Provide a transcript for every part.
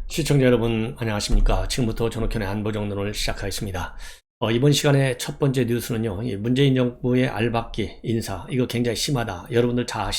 시청자 여러분 안녕하십니까. 지금부터 전옥현의 안보정론을 시작하겠습니다. 이번 시간에 첫 번째 뉴스는요, 이 문재인 정부의 알박기 인사, 이거 굉장히 심하다. 여러분들 다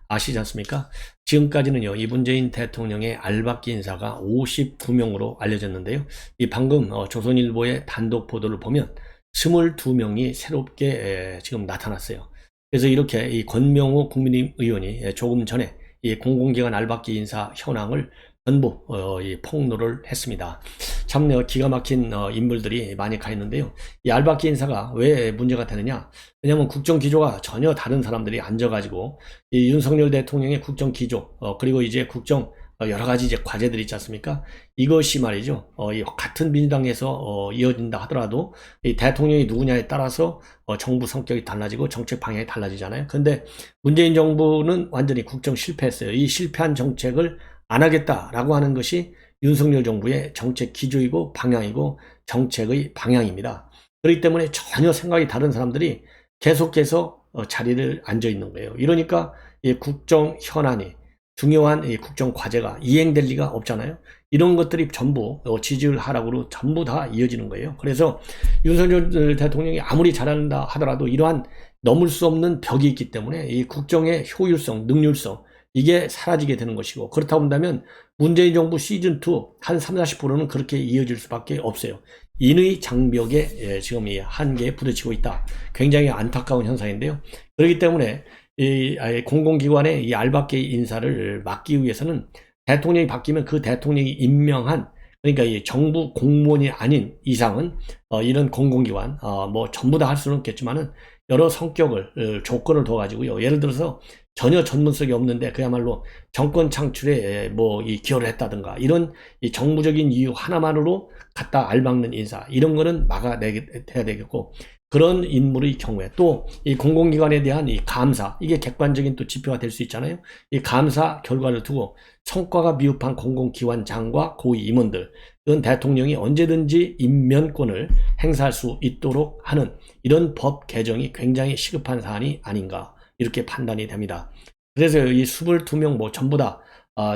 아시지 않습니까? 지금까지는요, 이 문재인 대통령의 알박기 인사가 59명으로 알려졌는데요. 이 방금 조선일보의 단독 보도를 보면 22명이 새롭게 지금 나타났어요. 그래서 이렇게 이 권명호 국민의힘 의원이 조금 전에 이 공공기관 알박기 인사 현황을 전부 이 폭로를 했습니다. 참 기가 막힌 인물들이 많이 가 있는데요. 이 알박기 인사가 왜 문제가 되느냐? 왜냐하면 국정 기조가 전혀 다른 사람들이 앉아가지고 이 윤석열 대통령의 국정 기조 그리고 이제 국정 여러 가지 이제 과제들이 있지 않습니까? 이것이 말이죠. 이 같은 민주당에서 이어진다 하더라도 이 대통령이 누구냐에 따라서 정부 성격이 달라지고 정책 방향이 달라지잖아요. 근데 문재인 정부는 완전히 국정 실패했어요. 이 실패한 정책을 안 하겠다라고 하는 것이 윤석열 정부의 정책 기조이고 방향이고 정책의 방향입니다. 그렇기 때문에 전혀 생각이 다른 사람들이 계속해서 자리를 앉아 있는 거예요. 이러니까 이 국정 현안이 중요한 이 국정 과제가 이행될 리가 없잖아요. 이런 것들이 전부 지지율 하락으로 전부 다 이어지는 거예요. 그래서 윤석열 대통령이 아무리 잘한다 하더라도 이러한 넘을 수 없는 벽이 있기 때문에 이 국정의 효율성, 능률성 이게 사라지게 되는 것이고, 그렇다 본다면 문재인 정부 시즌2 한 30, 40%는 그렇게 이어질 수밖에 없어요. 인의 장벽에 지금 이 한계에 부딪히고 있다. 굉장히 안타까운 현상인데요. 그렇기 때문에 이 공공기관의 이 알박기 인사를 막기 위해서는 대통령이 바뀌면 그 대통령이 임명한, 그러니까 이 정부 공무원이 아닌 이상은 이런 공공기관 뭐 전부 다 할 수는 없겠지만은 여러 성격을 조건을 둬 가지고요. 예를 들어서 전혀 전문성이 없는데 그야말로 정권 창출에 뭐 이 기여를 했다든가 이런 이 정부적인 이유 하나만으로 갖다 알박는 인사, 이런 거는 막아내야 되겠고, 그런 인물의 경우에 또 이 공공기관에 대한 이 감사, 이게 객관적인 또 지표가 될 수 있잖아요. 이 감사 결과를 두고 성과가 미흡한 공공기관장과 고위 임원들, 이건 대통령이 언제든지 임면권을 행사할 수 있도록 하는 이런 법 개정이 굉장히 시급한 사안이 아닌가, 이렇게 판단이 됩니다. 그래서 이 22명 뭐 전부 다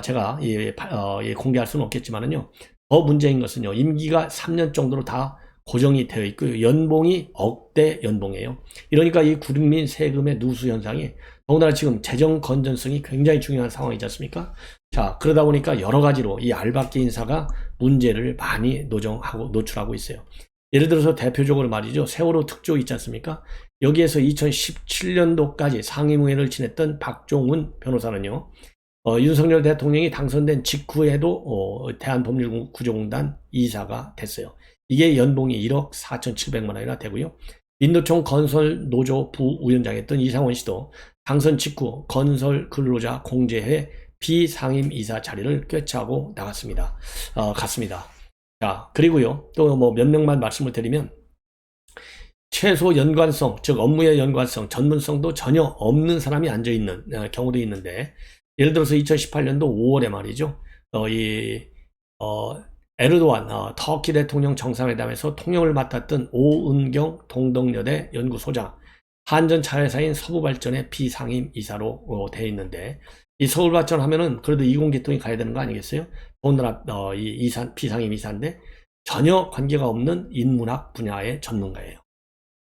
제가 공개할 수는 없겠지만은요. 더 문제인 것은요, 임기가 3년 정도로 다 고정이 되어 있고요. 연봉이 억대 연봉이에요. 이러니까 이 국민 세금의 누수 현상이, 더군다나 지금 재정 건전성이 굉장히 중요한 상황이지 않습니까? 자, 그러다 보니까 여러 가지로 이 알박기 인사가 문제를 많이 노출하고 있어요. 예를 들어서 대표적으로 말이죠. 세월호 특조 있지 않습니까? 여기에서 2017년도까지 상임위원을 지냈던 박종훈 변호사는요, 윤석열 대통령이 당선된 직후에도 대한법률구조공단 이사가 됐어요. 이게 연봉이 1억 4,700만 원이나 되고요. 민노총 건설노조 부위원장이었던 이상원 씨도 당선 직후 건설근로자 공제회 비상임이사 자리를 꿰차고 갔습니다. 자, 그리고요, 또 뭐 몇 명만 말씀을 드리면, 최소 연관성, 즉 업무의 연관성, 전문성도 전혀 없는 사람이 앉아있는 경우도 있는데, 예를 들어서 2018년도 5월에 말이죠, 에르도안 터키 대통령 정상회담에서 통역을 맡았던 오은경 동덕여대 연구소장, 한전 차회사인 서부발전의 비상임 이사로 되어 있는데, 이 서울발전 하면은 그래도 이공계통이 가야 되는 거 아니겠어요? 더군다나 비상임 이사인데 전혀 관계가 없는 인문학 분야의 전문가예요.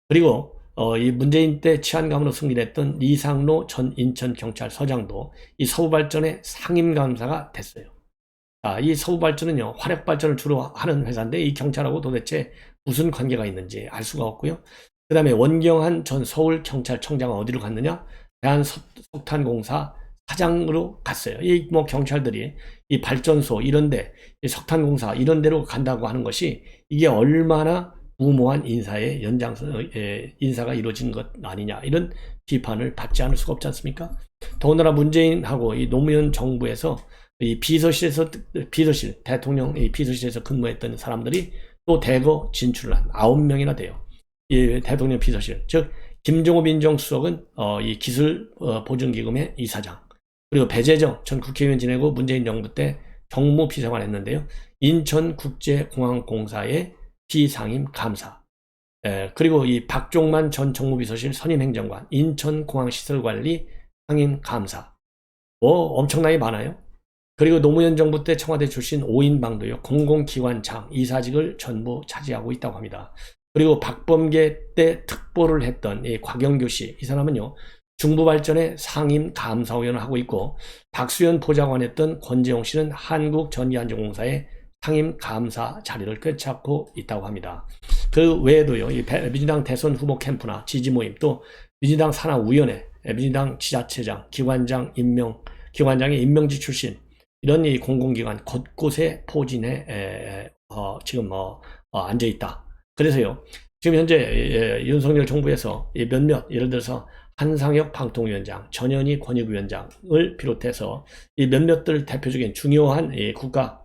그리고 이 문재인 때 치안감으로 승진했던 이상로 전 인천경찰서장도 이 서부발전의 상임감사가 됐어요. 자, 이 서부발전은요, 화력발전을 주로 하는 회사인데 이 경찰하고 도대체 무슨 관계가 있는지 알 수가 없고요. 그 다음에 원경한 전 서울경찰청장은 어디로 갔느냐? 대한석탄공사 사장으로 갔어요. 이 뭐 경찰들이 이 발전소 이런데, 이 석탄공사 이런 데로 간다고 하는 것이 이게 얼마나 무모한 인사의 인사가 이루어진 것 아니냐, 이런 비판을 받지 않을 수가 없지 않습니까? 더군다나 문재인하고 이 노무현 정부에서 이 대통령 이 비서실에서 근무했던 사람들이 또 대거 진출을 한 9명이나 돼요. 이 대통령 비서실, 즉 김종호 민정수석은 이 기술보증기금의 이사장, 그리고 배재정 전 국회의원 지내고 문재인 정부 때 정무비서관 했는데요. 인천국제공항공사의 비상임 감사, 그리고 이 박종만 전 정무비서실 선임행정관, 인천공항시설관리 상임 감사, 뭐 엄청나게 많아요. 그리고 노무현 정부 때 청와대 출신 오인방도요, 공공기관장 이사직을 전부 차지하고 있다고 합니다. 그리고 박범계 때 특보를 했던 이 곽영규 씨, 이 사람은요, 중부발전의 상임감사위원을 하고 있고, 박수현 보좌관 했던 권재용 씨는 한국전기안전공사의 상임감사 자리를 꿰찼고 있다고 합니다. 그 외에도요, 이 민주당 대선 후보 캠프나 지지 모임, 또 민주당 산하위원회, 민주당 지자체장, 기관장의 임명직 출신, 이런 이 공공기관 곳곳에 포진해 지금 앉아 있다. 그래서요, 지금 현재 윤석열 정부에서 몇몇, 예를 들어서 한상혁 방통위원장, 전현희 권익위원장을 비롯해서 이 몇몇들 대표적인 중요한 국가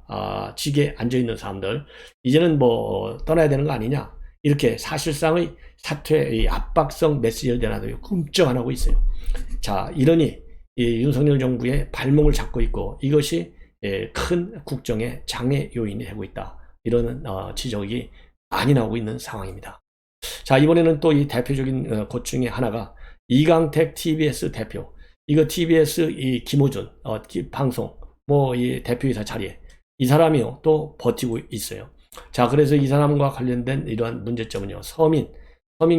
직에 앉아 있는 사람들, 이제는 뭐 떠나야 되는 거 아니냐, 이렇게 사실상의 사퇴의 압박성 메시지를 내놔도 꿈쩍 안 하고 있어요. 자, 이러니 이 윤석열 정부의 발목을 잡고 있고, 이것이 큰 국정의 장애 요인이 되고 있다, 이런 지적이 많이 나오고 있는 상황입니다. 자, 이번에는 또 이 대표적인 곳 중에 하나가 이강택 TBS 대표, 이거 TBS 이 김호준 방송 이 대표이사 자리에 이 사람이요 또 버티고 있어요. 자, 그래서 이 사람과 관련된 이러한 문제점은요, 서민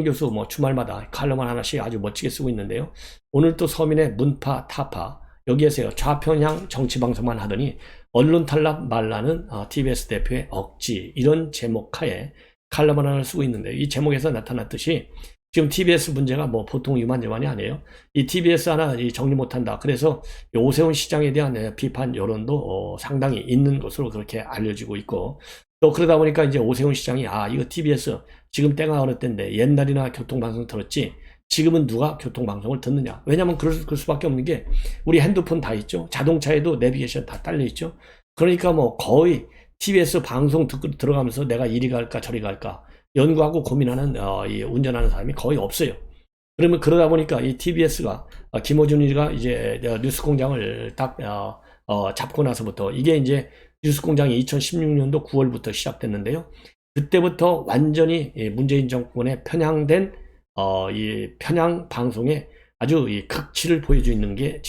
교수 주말마다 칼럼을 하나씩 아주 멋지게 쓰고 있는데요, 오늘 또 서민의 문파 타파, 여기에서요 좌편향 정치방송만 하더니 언론 탄압 말라는 TBS 대표의 억지, 이런 제목하에 칼럼 하나를 쓰고 있는데, 이 제목에서 나타났듯이 지금 TBS 문제가 보통 이만저만이 아니에요. 이 TBS 하나 정리 못한다, 그래서 오세훈 시장에 대한 비판 여론도 상당히 있는 것으로 그렇게 알려지고 있고, 또 그러다 보니까 이제 오세훈 시장이 이거 TBS 지금 때가 어느 때인데 옛날이나 교통방송 들었지 지금은 누가 교통방송을 듣느냐. 왜냐면 그럴 수밖에 없는 게 우리 핸드폰 다 있죠. 자동차에도 내비게이션 다 딸려 있죠. 그러니까 거의 TBS 방송 듣고 들어가면서 내가 이리 갈까 저리 갈까 연구하고 고민하는 이 운전하는 사람이 거의 없어요. 그러면 그러다 보니까 이 TBS가 김어준이가 이제 뉴스공장을 딱 잡고 나서부터, 이게 이제 뉴스공장이 2016년도 9월부터 시작됐는데요. 그때부터 완전히 문재인 정권에 편향된 이 편향 방송에 아주 이 극치를 보여주고 있는 게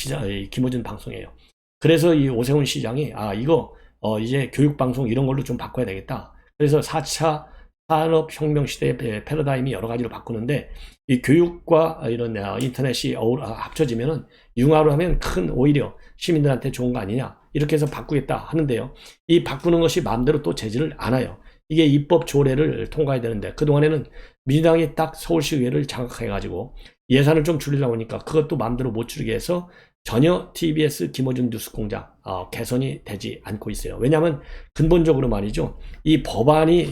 김어준 방송이에요. 그래서 이 오세훈 시장이 이거 이제 교육방송 이런 걸로 좀 바꿔야 되겠다. 그래서 4차 산업혁명 시대의 패러다임이 여러 가지로 바꾸는데, 이 교육과 이런 인터넷이 합쳐지면은 융화로 하면 오히려 시민들한테 좋은 거 아니냐, 이렇게 해서 바꾸겠다 하는데요, 이 바꾸는 것이 마음대로 또 되지를 않아요. 이게 입법 조례를 통과해야 되는데, 그동안에는 민주당이 딱 서울시의회를 장악해가지고 예산을 좀 줄이려고 하니까 그것도 마음대로 못 줄이게 해서 전혀 TBS 김어준 뉴스공장 개선이 되지 않고 있어요. 왜냐하면 근본적으로 말이죠, 이 법안이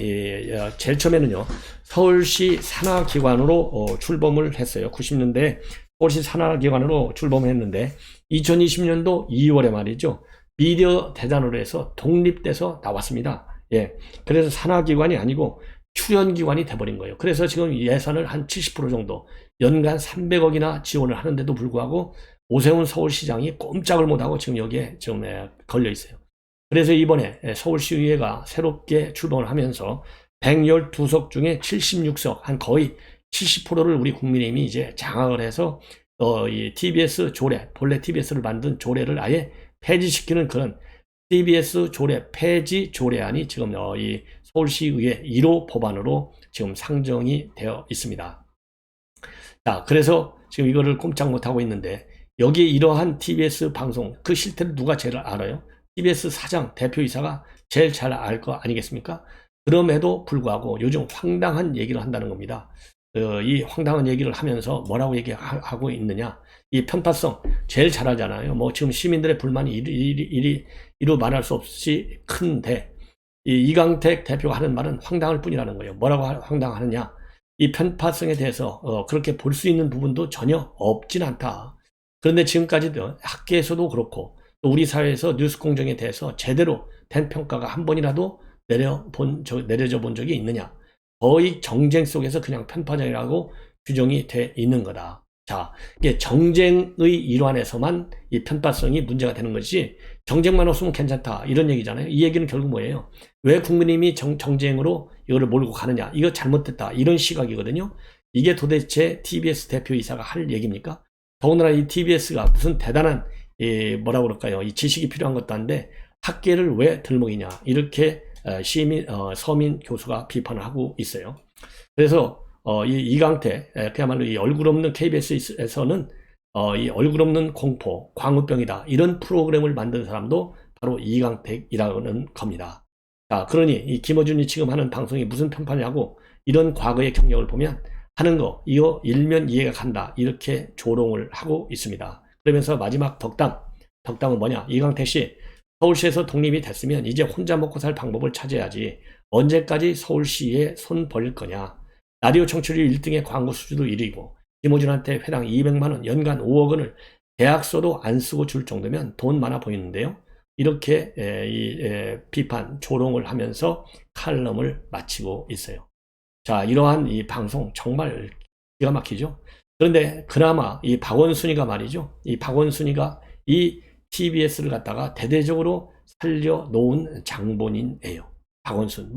제일 처음에는요 서울시 산하기관으로 출범을 했어요. 90년대에 서울시 산하기관으로 출범을 했는데 2020년도 2월에 말이죠, 미디어 대단으로 해서 독립돼서 나왔습니다. 예, 그래서 산하기관이 아니고 출연기관이 돼버린 거예요. 그래서 지금 예산을 한 70% 정도, 연간 300억이나 지원을 하는데도 불구하고 오세훈 서울시장이 꼼짝을 못하고 지금 여기에 지금 걸려 있어요. 그래서 이번에 서울시의회가 새롭게 출범을 하면서 112석 중에 76석, 한 거의 70%를 우리 국민의힘이 이제 장악을 해서 이 TBS 조례, 본래 TBS를 만든 조례를 아예 폐지시키는 그런 TBS 조례 폐지 조례안이 지금 이 서울시의회 1호 법안으로 지금 상정이 되어 있습니다. 자, 그래서 지금 이거를 꼼짝 못하고 있는데, 여기에 이러한 TBS 방송 그 실태를 누가 제일 알아요? TBS 사장, 대표이사가 제일 잘 알 거 아니겠습니까? 그럼에도 불구하고 요즘 황당한 얘기를 한다는 겁니다. 이 황당한 얘기를 하면서 뭐라고 얘기하고 있느냐, 이 편파성 제일 잘 알잖아요. 지금 시민들의 불만이 이루 말할 수 없이 큰데, 이강택 대표가 하는 말은 황당할 뿐이라는 거예요. 뭐라고 황당하느냐, 이 편파성에 대해서 그렇게 볼 수 있는 부분도 전혀 없진 않다. 그런데 지금까지도 학계에서도 그렇고 또 우리 사회에서 뉴스 공정에 대해서 제대로 된 평가가 한 번이라도 내려져 본 적이 있느냐, 거의 정쟁 속에서 그냥 편파적이라고 규정이 돼 있는 거다. 자, 이게 정쟁의 일환에서만 이 편파성이 문제가 되는 것이지 정쟁만 없으면 괜찮다, 이런 얘기잖아요. 이 얘기는 결국 뭐예요? 왜 국민의힘이 정쟁으로 이거를 몰고 가느냐, 이거 잘못됐다, 이런 시각이거든요. 이게 도대체 TBS 대표이사가 할 얘기입니까? 더군다나 이 TBS가 무슨 대단한 뭐라고 그럴까요? 이 지식이 필요한 것도 한데 학계를 왜 들먹이냐 이렇게 서민 교수가 비판을 하고 있어요. 그래서 이 이강태 그야말로 이 얼굴 없는 KBS에서는 이 얼굴 없는 공포, 광우병이다 이런 프로그램을 만든 사람도 바로 이강택이라는 겁니다. 자, 그러니 이 김어준이 지금 하는 방송이 무슨 편파냐고 이런 과거의 경력을 보면 하는 거 이거 일면 이해가 간다 이렇게 조롱을 하고 있습니다. 그러면서 마지막 덕담은 뭐냐? 이강택 씨 서울시에서 독립이 됐으면 이제 혼자 먹고 살 방법을 찾아야지 언제까지 서울시에 손 벌릴 거냐? 라디오 청취율 1등의 광고 수주도 1위고 김어준한테 회당 200만원 연간 5억 원을 계약서도 안 쓰고 줄 정도면 돈 많아 보이는데요. 이렇게 비판 조롱을 하면서 칼럼을 마치고 있어요. 자, 이러한 이 방송 정말 기가 막히죠. 그런데 그나마 이 박원순이가 말이죠. 이 박원순이가 이 TBS를 갖다가 대대적으로 살려놓은 장본인이에요. 박원순.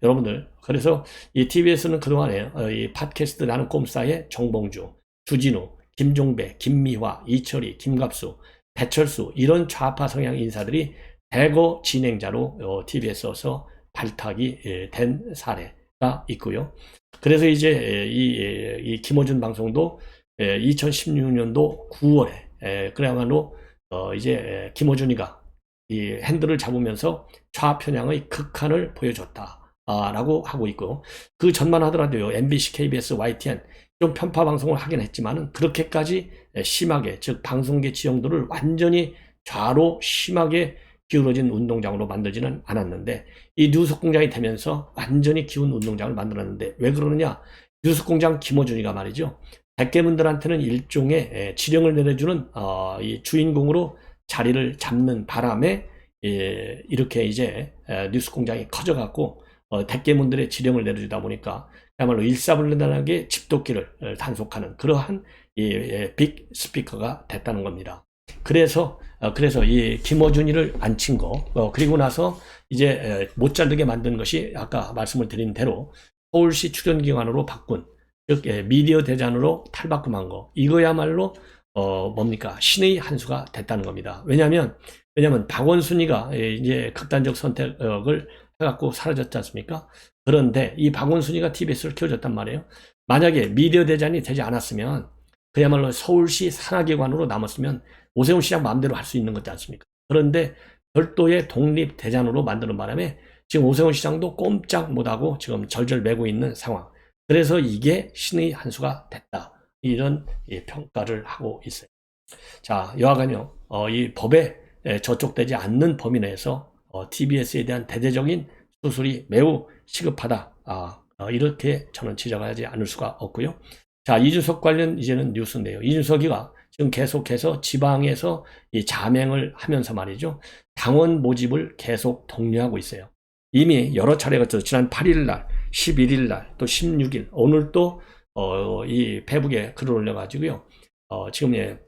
여러분들. 그래서 이 TBS는 그동안에 이 팟캐스트 나는 꼼사의 정봉주, 주진우, 김종배, 김미화, 이철희, 김갑수, 배철수 이런 좌파 성향 인사들이 대거 진행자로 TBS에서 발탁이 된 사례가 있고요. 그래서 이제 이 김어준 방송도 2016년도 9월에 그야말로 이제 김어준이가 이 핸들을 잡으면서 좌편향의 극한을 보여줬다라고 하고 있고 그 전만 하더라도요 MBC, KBS, YTN 좀 편파 방송을 하긴 했지만은 그렇게까지 심하게 즉 방송계 지형도를 완전히 좌로 심하게 기울어진 운동장으로 만들지는 않았는데 이 뉴스공장이 되면서 완전히 기운 운동장을 만들었는데 왜 그러느냐? 뉴스공장 김어준이가 말이죠. 백개문들한테는 일종의 지령을 내려주는 이 주인공으로 자리를 잡는 바람에 이렇게 이제 뉴스공장이 커져갖고 백개문들의 지령을 내려주다 보니까 그야말로 일사불란하게 집도끼를 단속하는 그러한 빅 스피커가 됐다는 겁니다. 그래서 이 김어준이를 앉힌 거 그리고 나서 이제 못 자르게 만든 것이 아까 말씀을 드린 대로 서울시 출연기관으로 바꾼 즉 미디어 대장으로 탈바꿈한 거 이거야말로 뭡니까 신의 한 수가 됐다는 겁니다. 왜냐하면 박원순이가 이제 극단적 선택을 해갖고 사라졌지 않습니까? 그런데 이 박원순이가 TBS를 키워줬단 말이에요. 만약에 미디어 대장이 되지 않았으면 그야말로 서울시 산하기관으로 남았으면 오세훈 시장 마음대로 할 수 있는 거지 않습니까? 그런데 별도의 독립 대장으로 만드는 바람에 지금 오세훈 시장도 꼼짝 못하고 지금 절절매고 있는 상황. 그래서 이게 신의 한 수가 됐다. 이런 평가를 하고 있어요. 자, 여하간요, 이 법에 저촉되지 않는 범위 내에서 TBS에 대한 대대적인 수술이 매우 시급하다. 이렇게 저는 지적하지 않을 수가 없고요. 자, 이준석 관련 이제는 뉴스인데요. 이준석이가 지금 계속해서 지방에서 이 자맹을 하면서 말이죠. 당원 모집을 계속 독려하고 있어요. 이미 여러 차례 거쳐서 지난 8일 날, 11일 날, 또 16일, 오늘 또 이 페북에 글을 올려가지고요. 지금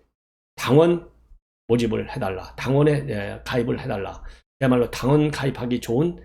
당원 모집을 해달라. 당원에 가입을 해달라. 그야말로 당원 가입하기 좋은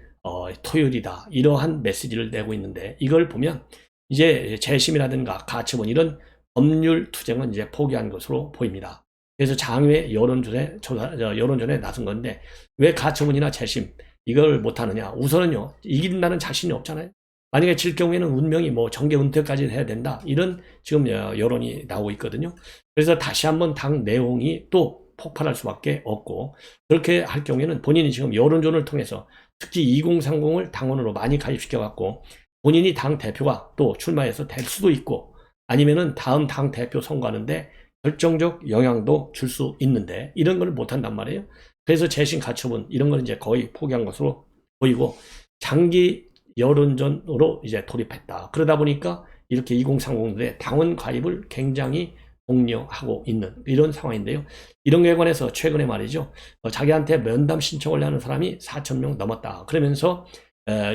토요일이다. 이러한 메시지를 내고 있는데 이걸 보면 이제 재심이라든가 가처분 이런 법률 투쟁은 이제 포기한 것으로 보입니다. 그래서 장외 여론전에 나선 건데 왜 가처분이나 재심 이걸 못하느냐? 우선은요 이긴다는 자신이 없잖아요. 만약에 질 경우에는 운명이 정계 은퇴까지 해야 된다. 이런 지금 여론이 나오고 있거든요. 그래서 다시 한번 당 내용이 또 폭발할 수밖에 없고 그렇게 할 경우에는 본인이 지금 여론전을 통해서 특히 2030을 당원으로 많이 가입시켜갖고 본인이 당 대표가 또 출마해서 될 수도 있고 아니면은 다음 당 대표 선거하는데 결정적 영향도 줄 수 있는데 이런 걸 못한단 말이에요. 그래서 재심 가처분 이런 걸 이제 거의 포기한 것으로 보이고 장기 여론전으로 이제 돌입했다. 그러다 보니까 이렇게 2030들의 당원 가입을 굉장히 독려하고 있는 이런 상황인데요. 이런 거에 관해서 최근에 말이죠. 자기한테 면담 신청을 하는 사람이 4,000명 넘었다. 그러면서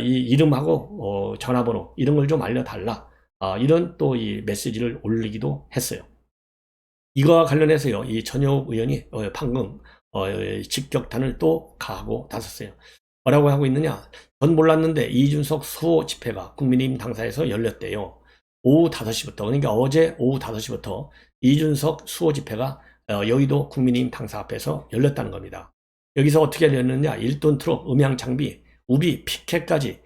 이 이름하고 전화번호 이런 걸 좀 알려달라. 이런 또 이 메시지를 올리기도 했어요. 이거와 관련해서요. 이 전효 의원이 방금 직격탄을 또 가하고 나섰어요. 뭐라고 하고 있느냐? 전 몰랐는데 이준석 수호 집회가 국민의힘 당사에서 열렸대요. 오후 5시부터 그러니까 어제 오후 5시부터 이준석 수호 집회가 여의도 국민의힘 당사 앞에서 열렸다는 겁니다. 여기서 어떻게 열렸느냐? 1톤 트럭, 음향 장비, 우비, 피켓까지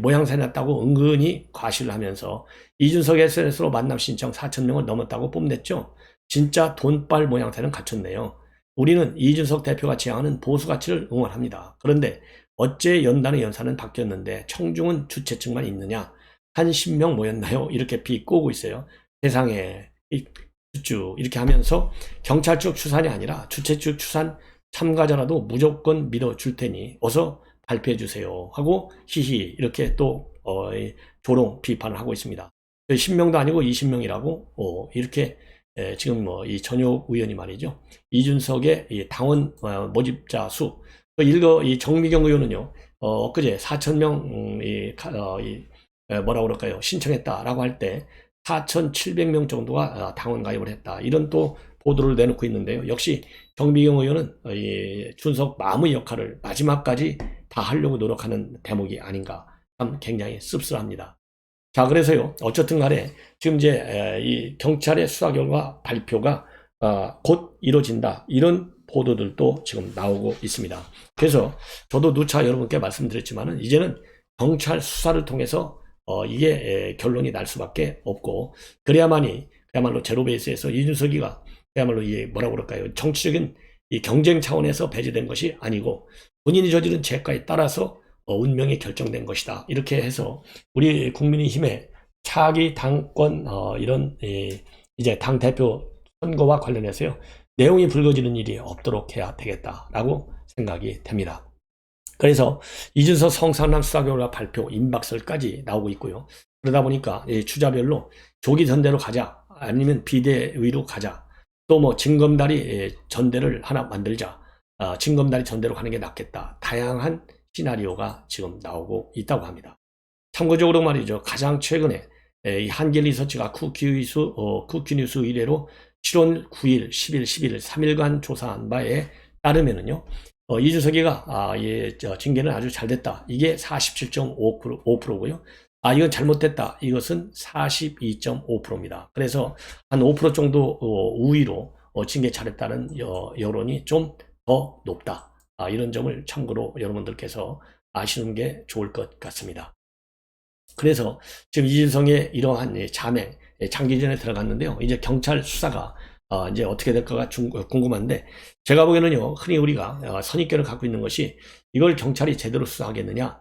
모양새 났다고 은근히 과시를 하면서 이준석 SNS로 만남 신청 4,000명을 넘었다고 뽐냈죠. 진짜 돈빨 모양새는 갖췄네요. 우리는 이준석 대표가 지향하는 보수 가치를 응원합니다. 그런데 어째 연단의 연사는 바뀌었는데 청중은 주최 측만 있느냐? 한 10명 모였나요? 이렇게 비꼬고 있어요. 세상에 쭉 이렇게 하면서 경찰 측 추산이 아니라 주최 측 추산 참가자라도 무조건 믿어줄 테니 어서 발표해 주세요 하고 히히 이렇게 또 조롱 비판을 하고 있습니다. 10명도 아니고 20명이라고 이렇게 지금 이 전효 의원이 말이죠. 이준석의 이 당원 모집자 수. 이 정미경 의원은요. 엊그제 4,000명 뭐라고 그럴까요? 신청했다라고 할 때 4,700명 정도가 당원 가입을 했다. 이런 또 보도를 내놓고 있는데요. 역시 정미경 의원은 준석 마무의 역할을 마지막까지 다 하려고 노력하는 대목이 아닌가. 참 굉장히 씁쓸합니다. 자, 그래서요. 어쨌든 간에 지금 이제 이 경찰의 수사 결과 발표가 곧 이루어진다. 이런 보도들도 지금 나오고 있습니다. 그래서 저도 누차 여러분께 말씀드렸지만은 이제는 경찰 수사를 통해서 이게 결론이 날 수밖에 없고 그야말로 제로베이스에서 이준석이가 그야말로 이 뭐라고 그럴까요? 정치적인 이 경쟁 차원에서 배제된 것이 아니고 본인이 저지른 죄가에 따라서 운명이 결정된 것이다. 이렇게 해서 우리 국민의힘의 차기 당권 이런 이제 당 대표 선거와 관련해서요. 내용이 불거지는 일이 없도록 해야 되겠다라고 생각이 됩니다. 그래서 이준석 성상남 수사 결과 발표 임박설까지 나오고 있고요. 그러다 보니까 주자별로 조기 전대로 가자 아니면 비대위로 가자 또 뭐 징검다리 전대를 하나 만들자 징검다리 전대로 가는 게 낫겠다. 다양한 시나리오가 지금 나오고 있다고 합니다. 참고적으로 말이죠. 가장 최근에 한길리서치가 쿠키뉴스 의뢰로 7월 9일, 10일, 11일 3일간 조사한 바에 따르면은요. 이준석이가 징계는 아주 잘 됐다. 이게 47.5%고요. 이건 잘못됐다. 이것은 42.5%입니다. 그래서 한 5% 정도 우위로 징계 잘했다는 여론이 좀 더 높다. 이런 점을 참고로 여러분들께서 아시는 게 좋을 것 같습니다. 그래서 지금 이준석의 이러한 자맹, 장기전에 들어갔는데요. 이제 경찰 수사가 이제 어떻게 될까가 궁금한데 제가 보기에는요. 흔히 우리가 선입견을 갖고 있는 것이 이걸 경찰이 제대로 수사하겠느냐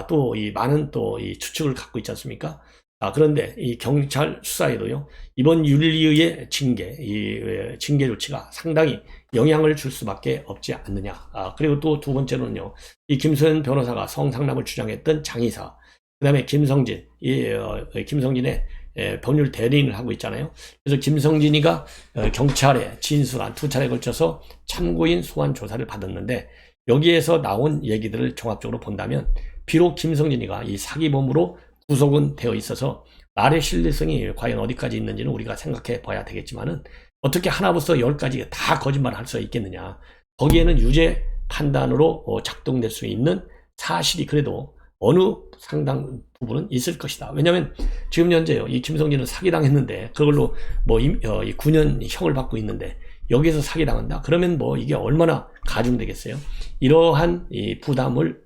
또 이 많은 또 이 추측을 갖고 있지 않습니까? 그런데 이 경찰 수사에도요. 이번 윤리의 징계, 징계 조치가 상당히 영향을 줄 수밖에 없지 않느냐. 그리고 또 두 번째로는요. 이 김소연 변호사가 성상남을 주장했던 장의사, 그 다음에 김성진, 김성진의 법률 대리인을 하고 있잖아요. 그래서 김성진이가 경찰에 진술한 2차례에 걸쳐서 참고인 소환 조사를 받았는데 여기에서 나온 얘기들을 종합적으로 본다면 비록 김성진이가 이 사기범으로 구속은 되어 있어서 말의 신뢰성이 과연 어디까지 있는지는 우리가 생각해 봐야 되겠지만은 어떻게 하나부터 10까지 다 거짓말을 할 수 있겠느냐. 거기에는 유죄 판단으로 작동될 수 있는 사실이 그래도 어느 상당 부분은 있을 것이다. 왜냐하면 지금 현재요. 이 김성진은 사기당했는데 그걸로 뭐 9년 형을 받고 있는데 여기에서 사기당한다? 그러면 뭐 이게 얼마나 가중되겠어요? 이러한 이 부담을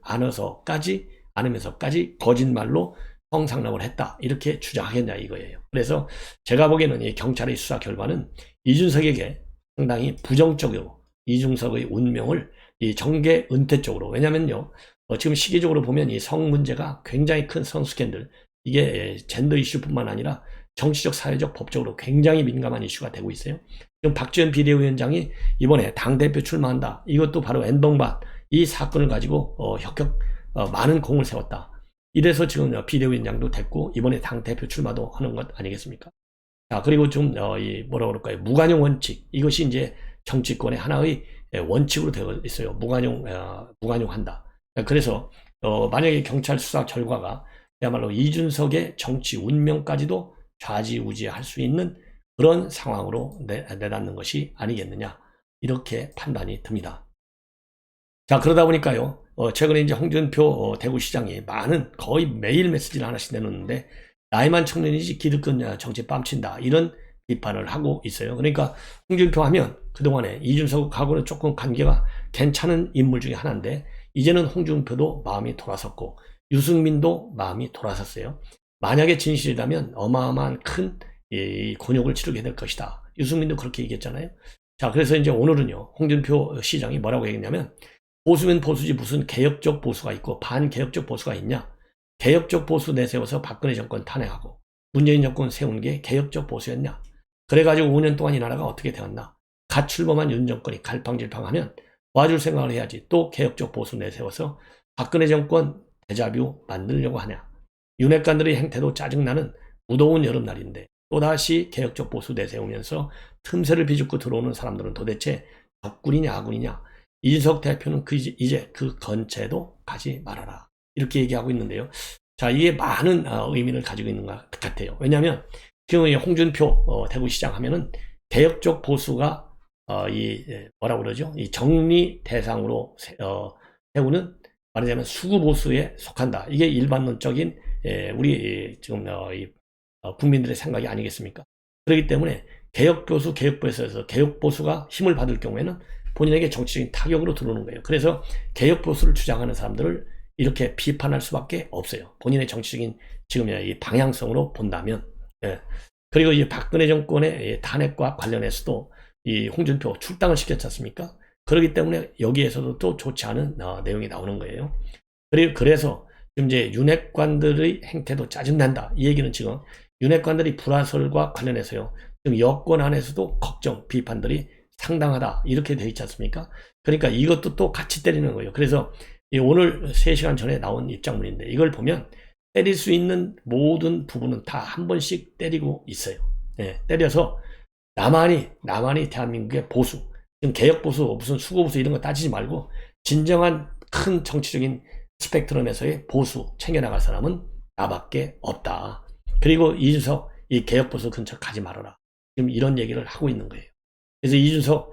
안으면서까지 거짓말로 성상납을 했다. 이렇게 주장하겠냐 이거예요. 그래서 제가 보기에는 이 경찰의 수사 결과는 이준석에게 상당히 부정적으로 이준석의 운명을 이 정계 은퇴 쪽으로 왜냐면요. 지금 시기적으로 보면 이 성 문제가 굉장히 큰 성 스캔들 이게 젠더 이슈뿐만 아니라 정치적, 사회적, 법적으로 굉장히 민감한 이슈가 되고 있어요. 지금 박지원 비대위원장이 이번에 당대표 출마한다. 이것도 바로 N번반 이 사건을 가지고 많은 공을 세웠다. 이래서 지금 비대위원장도 됐고 이번에 당대표 출마도 하는 것 아니겠습니까? 자, 그리고 좀 뭐라고 그럴까요? 무관용 원칙 이것이 이제 정치권의 하나의 원칙으로 되어 있어요. 무관용한다. 그래서 만약에 경찰 수사 결과가 그야말로 이준석의 정치 운명까지도 좌지우지할 수 있는 그런 상황으로 내닫는 것이 아니겠느냐 이렇게 판단이 듭니다. 자, 그러다 보니까요. 최근에 이제 홍준표 대구시장이 거의 매일 메시지를 하나씩 내놓는데 나이만 청년이지 기득권 정치 뺨친다 이런 비판을 하고 있어요. 그러니까 홍준표 하면 그동안에 이준석하고는 조금 관계가 괜찮은 인물 중에 하나인데 이제는 홍준표도 마음이 돌아섰고 유승민도 마음이 돌아섰어요. 만약에 진실이라면 어마어마한 큰 곤욕을 치르게 될 것이다. 유승민도 그렇게 얘기했잖아요. 자, 그래서 이제 오늘은요, 홍준표 시장이 뭐라고 얘기했냐면, 보수면 보수지 무슨 개혁적 보수가 있고 반개혁적 보수가 있냐? 개혁적 보수 내세워서 박근혜 정권 탄핵하고 문재인 정권 세운 게 개혁적 보수였냐? 그래가지고 5년 동안 이 나라가 어떻게 되었나? 갓 출범한 윤 정권이 갈팡질팡하면 와줄 생각을 해야지. 또 개혁적 보수 내세워서 박근혜 정권 데자뷰 만들려고 하냐? 윤핵관들의 행태도 짜증나는 무더운 여름날인데 또다시 개혁적 보수 내세우면서 틈새를 비집고 들어오는 사람들은 도대체 적군이냐 아군이냐? 이준석 대표는 이제 그 건체도 가지 말아라. 이렇게 얘기하고 있는데요. 자, 이게 많은 의미를 가지고 있는 것 같아요. 왜냐하면 지금 홍준표 대구시장 하면은 개혁적 보수가 뭐라고 그러죠? 이 정리 대상으로 세우는 말하자면 수구 보수에 속한다. 이게 일반론적인 우리 지금 국민들의 생각이 아니겠습니까? 그렇기 때문에 개혁 보수, 개혁보수에서 개혁 보수가 힘을 받을 경우에는 본인에게 정치적인 타격으로 들어오는 거예요. 그래서 개혁 보수를 주장하는 사람들을 이렇게 비판할 수밖에 없어요. 본인의 정치적인 지금 이 방향성으로 본다면. 예. 그리고 이 박근혜 정권의 탄핵과 관련해서도 이 홍준표 출당을 시켰지 않습니까? 그렇기 때문에 여기에서도 또 좋지 않은 내용이 나오는 거예요. 그래서 지금 이제 윤핵관들의 행태도 짜증난다. 이 얘기는 지금 윤핵관들이 불화설과 관련해서요. 지금 여권 안에서도 걱정, 비판들이 상당하다. 이렇게 되어 있지 않습니까? 그러니까 이것도 또 같이 때리는 거예요. 그래서 오늘 3시간 전에 나온 입장문인데 이걸 보면 때릴 수 있는 모든 부분은 다 한 번씩 때리고 있어요. 네, 때려서 나만이 대한민국의 보수, 지금 개혁보수, 무슨 수고보수 이런 거 따지지 말고 진정한 큰 정치적인 스펙트럼에서의 보수 챙겨나갈 사람은 나밖에 없다. 그리고 이준석 이 개혁보수 근처 가지 말아라. 지금 이런 얘기를 하고 있는 거예요. 그래서 이준석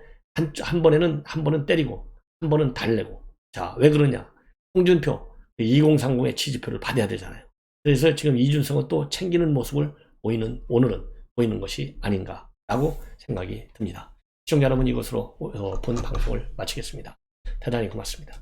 한 번은 때리고 한 번은 달래고. 자, 왜 그러냐? 홍준표 2030의 지지표를 받아야 되잖아요. 그래서 지금 이준석은 또 챙기는 모습을 오늘은 보이는 것이 아닌가라고 생각이 듭니다. 시청자 여러분, 이것으로 본 방송을 마치겠습니다. 대단히 고맙습니다.